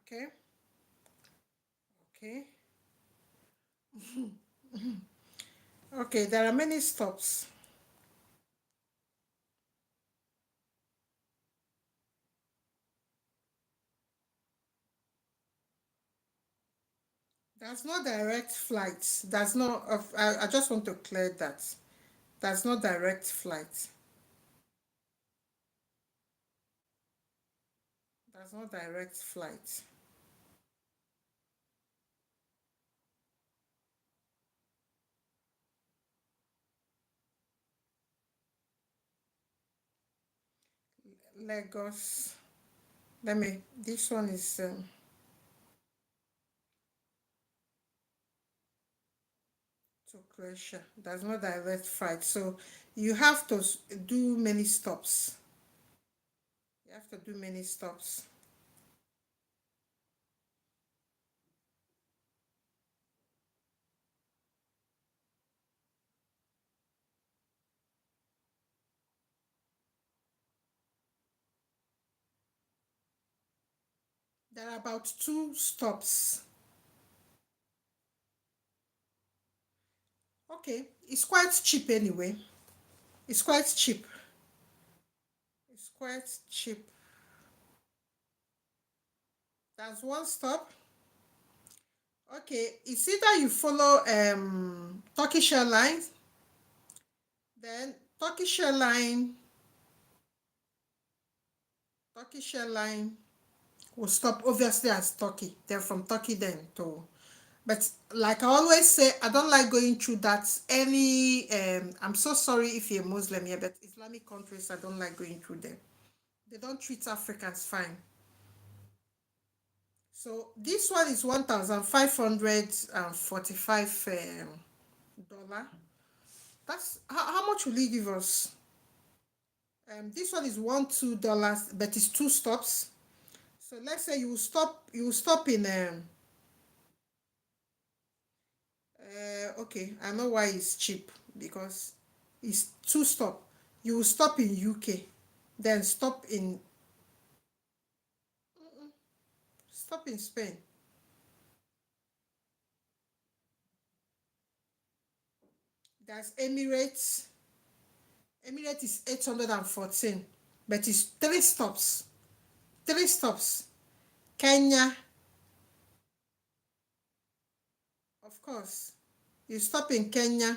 Okay, okay, okay. There are many stops. There's no direct flights. There's no. I just want to clear that. There's no direct flight. There's no direct flight. Lagos. Let me. This one is to Croatia. There's no direct flight, so you have to do many stops. You have to do many stops. There are about 2 stops. Okay, it's quite cheap anyway. It's quite cheap. It's quite cheap. That's one stop. Okay, it's either you follow Turkish Airlines, then Turkish Airline will stop obviously as Turkey. Then from Turkey then to, but like I always say, I don't like going through that any I'm so sorry if you're Muslim here, but Islamic countries I don't like going through them. They don't treat Africans fine. So this one is 1,545 dollar. That's how much will he give us? This one is $2, but it's two stops. So let's say you will stop in okay, I know why it's cheap because it's two stop. You will stop in UK, then stop in Spain. There's Emirates. Emirates is 814, but it's three stops. Three stops. Kenya, of course. You stop in Kenya.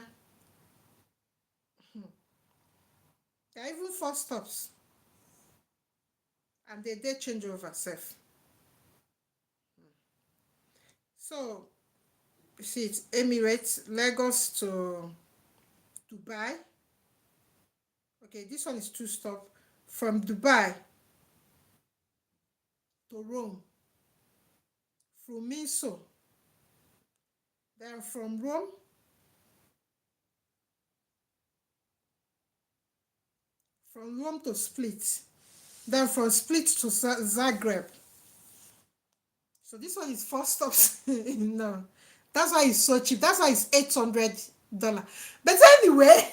There are even four stops, and they change over safe. So you see, it's Emirates, Lagos to Dubai. Okay, this one is two stop from Dubai to Rome, from Minso, then from Rome to Split, then from Split to Zagreb. So this one is four stops. No, that's why it's so cheap. That's why it's $800. But anyway,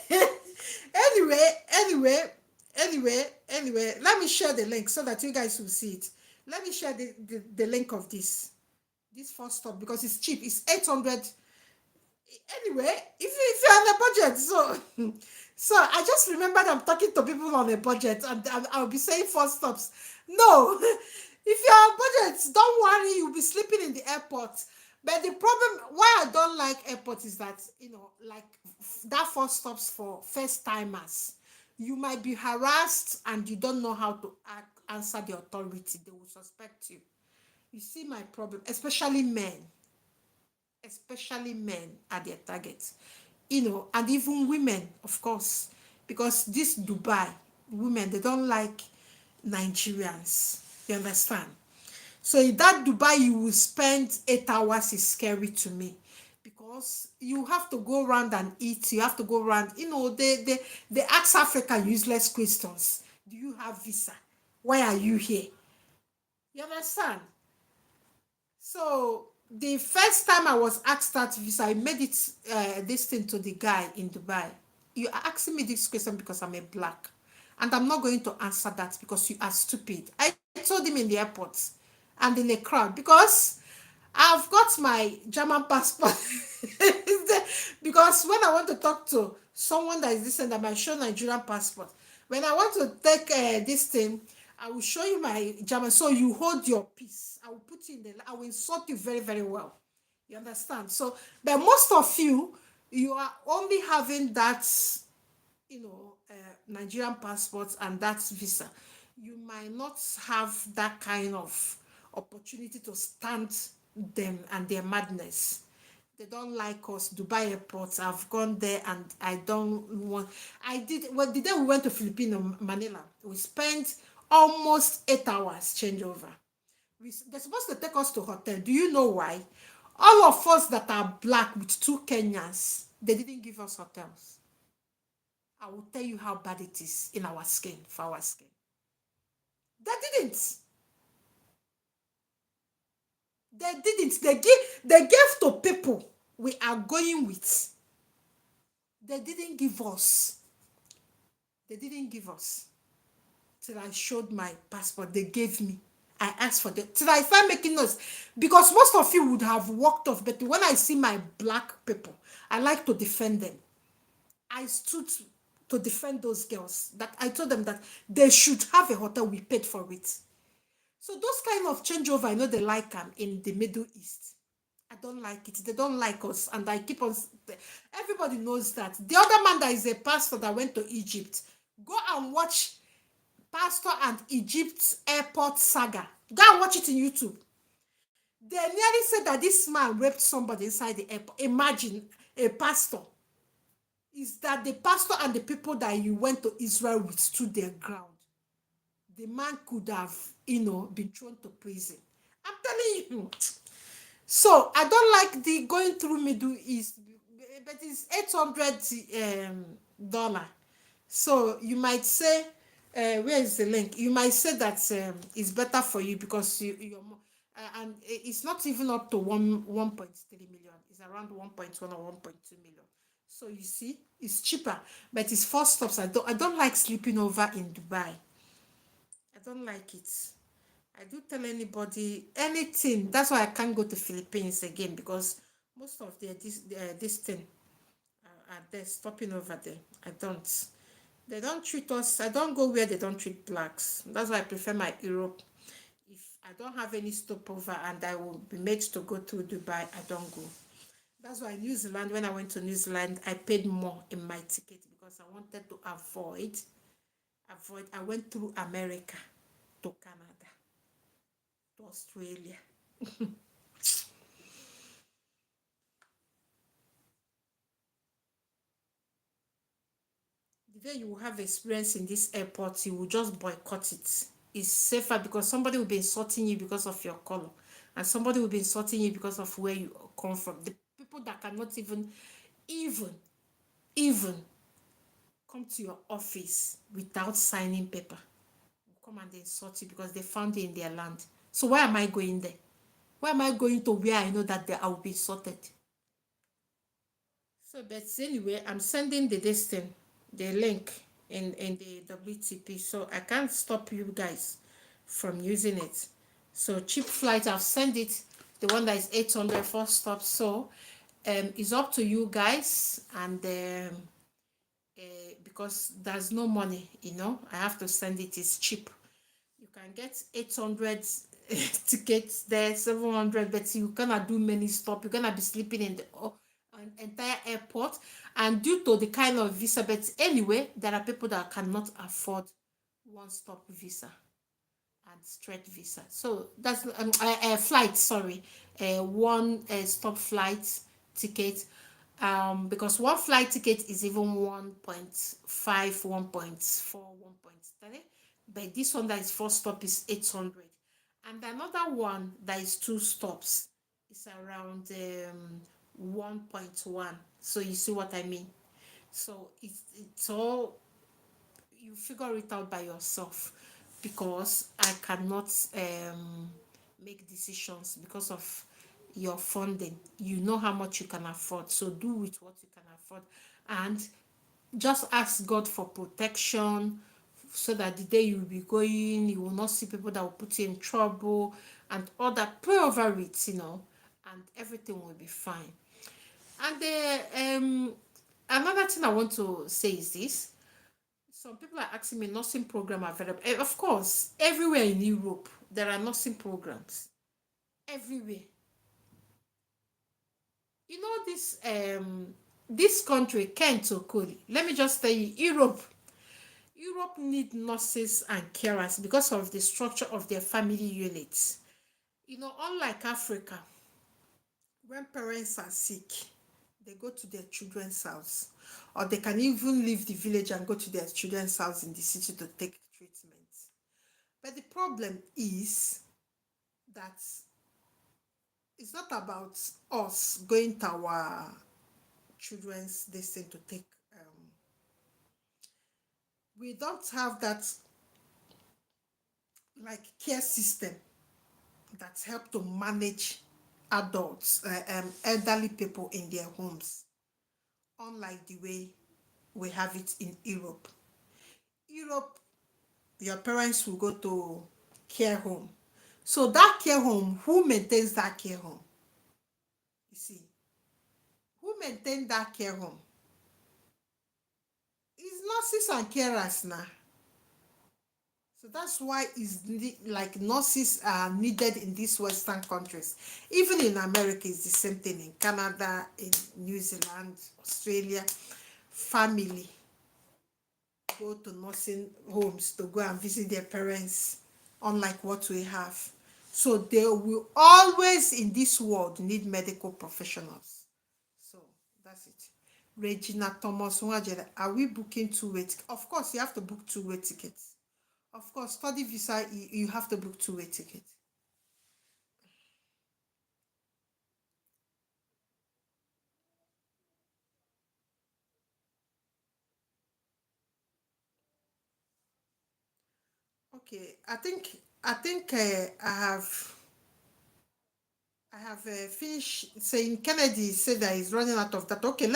anyway, let me share the link so that you guys will see it. Let me share the link of this first stop because it's cheap. It's 800. Anyway, if you're on a budget, so I just remembered I'm talking to people on a budget and I'll be saying four stops. No, if you're on budget, don't worry, you'll be sleeping in the airport. But the problem why I don't like airport is that like that four stops for first timers, you might be harassed and you don't know how to answer the authority. They will suspect you. You see my problem, especially men are their targets, and even women, of course, because this Dubai, women, they don't like Nigerians. You understand? So in that Dubai, you will spend 8 hours is scary to me because you have to go around and eat. You have to go around, they ask Africa useless questions. Do you have visa? Why are you here? You understand? So the first time I was asked that visa, I made it this thing to the guy in Dubai. You are asking me this question because I'm a black, and I'm not going to answer that because you are stupid. I told him in the airport and in the crowd because I've got my German passport. Because when I want to talk to someone that is this and that might show Nigerian passport, when I want to take this thing, I will show you my German. So you hold your peace. I will put you in the. I will insult you very, very well. You understand? So, but most of you are only having that, Nigerian passport and that visa. You might not have that kind of opportunity to stand them and their madness. They don't like us. Dubai airports, I've gone there and I don't want. I did. Well, the day we went to Filipino Manila, we spent almost 8 hours changeover. They're supposed to take us to hotel. Do you know why? All of us that are black with two Kenyans, they didn't give us hotels. I will tell you how bad it is in our skin, for our skin. They didn't. They didn't. They gave to people we are going with. They didn't give us. They didn't give us. Till I showed my passport, they gave me. I asked for them. Till I start making noise. Because most of you would have walked off. But when I see my black people, I like to defend them. I stood to defend those girls. That I told them that they should have a hotel, we paid for it. So those kind of changeover, I know they like them in the Middle East. I don't like it. They don't like us. And I keep on, everybody knows that. The other man that is a pastor that went to Egypt, go and watch Pastor and Egypt's airport saga. Go and watch it in YouTube. They nearly said that this man raped somebody inside the airport. Imagine a pastor. Is that the pastor and the people that you went to Israel with stood their ground? The man could have, been thrown to prison. I'm telling you. So I don't like the going through Middle East, but it's $800. So you might say, where is the link? You might say that it's better for you because and it's not even up to 1.3 million. It's around 1.1 or 1.2 million. So you see, it's cheaper, but it's 4 stops. I don't like sleeping over in Dubai. I don't like it. I do tell anybody anything. That's why I can't go to Philippines again because most of this thing are there stopping over there. I don't. They don't treat us. I don't go where they don't treat blacks. That's why I prefer my Europe. If I don't have any stopover and I will be made to go to Dubai, I don't go. That's why New Zealand, when I went to New Zealand, I paid more in my ticket because I wanted to avoid. I went through America to Canada to Australia. The day you will have experience in this airport, you will just boycott it. It's safer because somebody will be insulting you because of your color, and somebody will be insulting you because of where you come from. The people that cannot even, even come to your office without signing paper will come and insult you because they found you in their land. So why am I going there? Why am I going to where I know that I will be insulted? So, but anyway, I'm sending the link in the WTP. So I can't stop you guys from using it. So cheap flight, I've sent it. The one that is 800 first stop. So it's up to you guys. And because there's no money, I have to send it. It's cheap. You can get 800 tickets there, 700, but you cannot do many stops. You're gonna be sleeping in the entire airport, and due to the kind of visa, but anyway, there are people that cannot afford one stop visa and straight visa. So that's a flight, sorry, one stop flight ticket. Because one flight ticket is even 1.5, 1.4, 1.3, but this one that is 4 stop is 800, and another one that is 2 stops is around 1.1. So you see what I mean? So it's all, you figure it out by yourself, because I cannot make decisions because of your funding. You know how much you can afford, so do with what you can afford, and just ask God for protection, so that the day you will be going, you will not see people that will put you in trouble and all that. Pray over it, and everything will be fine. And another thing I want to say is this. Some people are asking me nursing program available. Of course, everywhere in Europe, there are nursing programs. Everywhere. This country, Kent Okoli, let me just tell you, Europe need nurses and carers because of the structure of their family units. Unlike Africa, when parents are sick, they go to their children's house, or they can even leave the village and go to their children's house in the city to take treatment. But the problem is that it's not about us going to our children's destiny to take. We don't have that like care system that help to manage adults, elderly people in their homes, unlike the way we have it in Europe. Europe, your parents will go to care home. So that care home, who maintains that care home? You see, who maintains that care home? It's nurses and carers now. So that's why like nurses are needed in these Western countries. Even in America, it's the same thing. In Canada, in New Zealand, Australia, family go to nursing homes to go and visit their parents, unlike what we have. So they will always in this world need medical professionals. So that's it. Regina Thomas Nwajere, are we booking two-way tickets? Of course, you have to book two-way tickets. Of course, study visa, you have to book two-way tickets. Okay, I think I have finished saying Kennedy said that he's running out of that. Okay,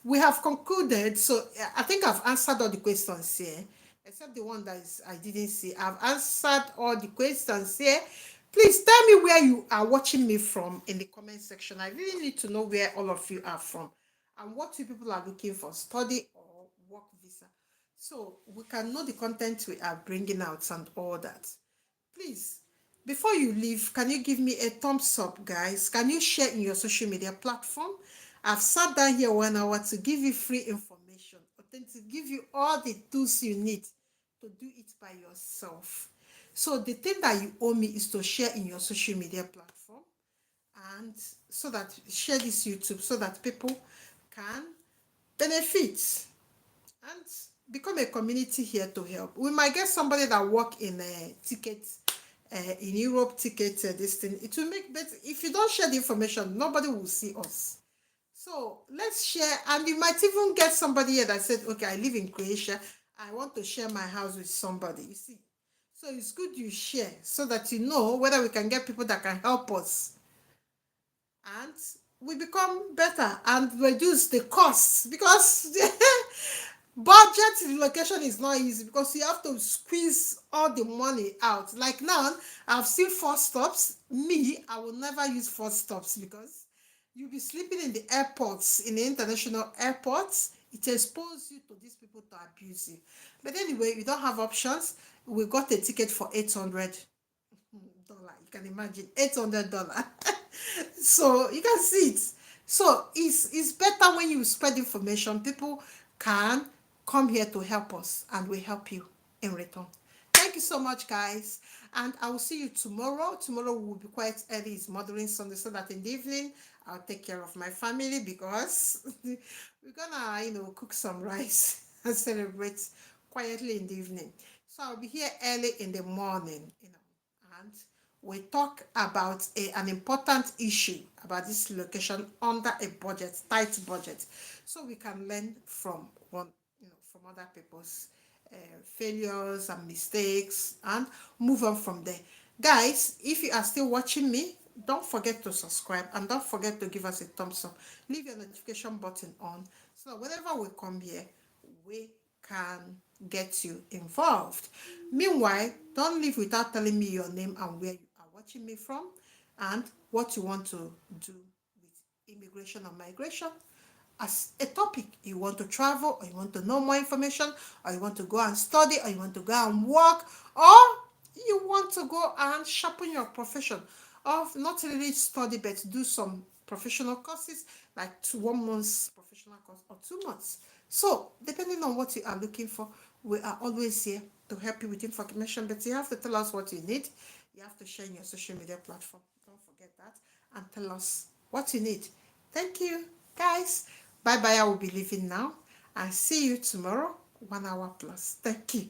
we have concluded. So I think I've answered all the questions here, except the one that is, I didn't see. I've answered all the questions here. Please tell me where you are watching me from in the comment section. I really need to know where all of you are from and what you people are looking for, study or work visa. So we can know the content we are bringing out and all that. Please, before you leave, can you give me a thumbs up, guys? Can you share in your social media platform? I've sat down here 1 hour to give you free information, to give you all the tools you need to do it by yourself. So the thing that you owe me is to share in your social media platform, and so that share this YouTube so that people can benefit and become a community here to help. We might get somebody that work in a ticket, in Europe ticket, this thing. It will make better. If you don't share the information, nobody will see us. So let's share, and you might even get somebody here that said, okay, I live in Croatia. I want to share my house with somebody. You see, so it's good you share so that you know whether we can get people that can help us, and we become better and reduce the costs, because budget relocation is not easy because you have to squeeze all the money out. Like now, I've seen 4 stops. Me, I will never use 4 stops because you'll be sleeping in the airports, in the international airports. It exposes you to these people to abuse you. But anyway, we don't have options. We got a ticket for $800. You can imagine $800. So you can see it. So it's better when you spread information. People can come here to help us, and we help you in return. Thank you so much, guys, and I will see you tomorrow. Tomorrow will be quite early. It's Mothering Sunday, so that in the evening I'll take care of my family, because we're gonna, cook some rice and celebrate quietly in the evening. So I'll be here early in the morning, and we talk about an important issue about this location under a budget, tight budget, so we can learn from from other people's failures and mistakes and move on from there. Guys, if you are still watching me, don't forget to subscribe and don't forget to give us a thumbs up. Leave your notification button on so that whenever we come here, we can get you involved. Meanwhile, don't leave without telling me your name and where you are watching me from and what you want to do with immigration or migration as a topic. You want to travel, or you want to know more information, or you want to go and study, or you want to go and work, or you want to go and sharpen your profession, or not really study but do some professional courses, like 1 month professional course or 2 months. So depending on what you are looking for, we are always here to help you with information, but you have to tell us what you need. You have to share in your social media platform. Don't forget that, and tell us what you need. Thank you, guys. Bye bye. I will be leaving now, and see you tomorrow, 1 hour plus. Thank you.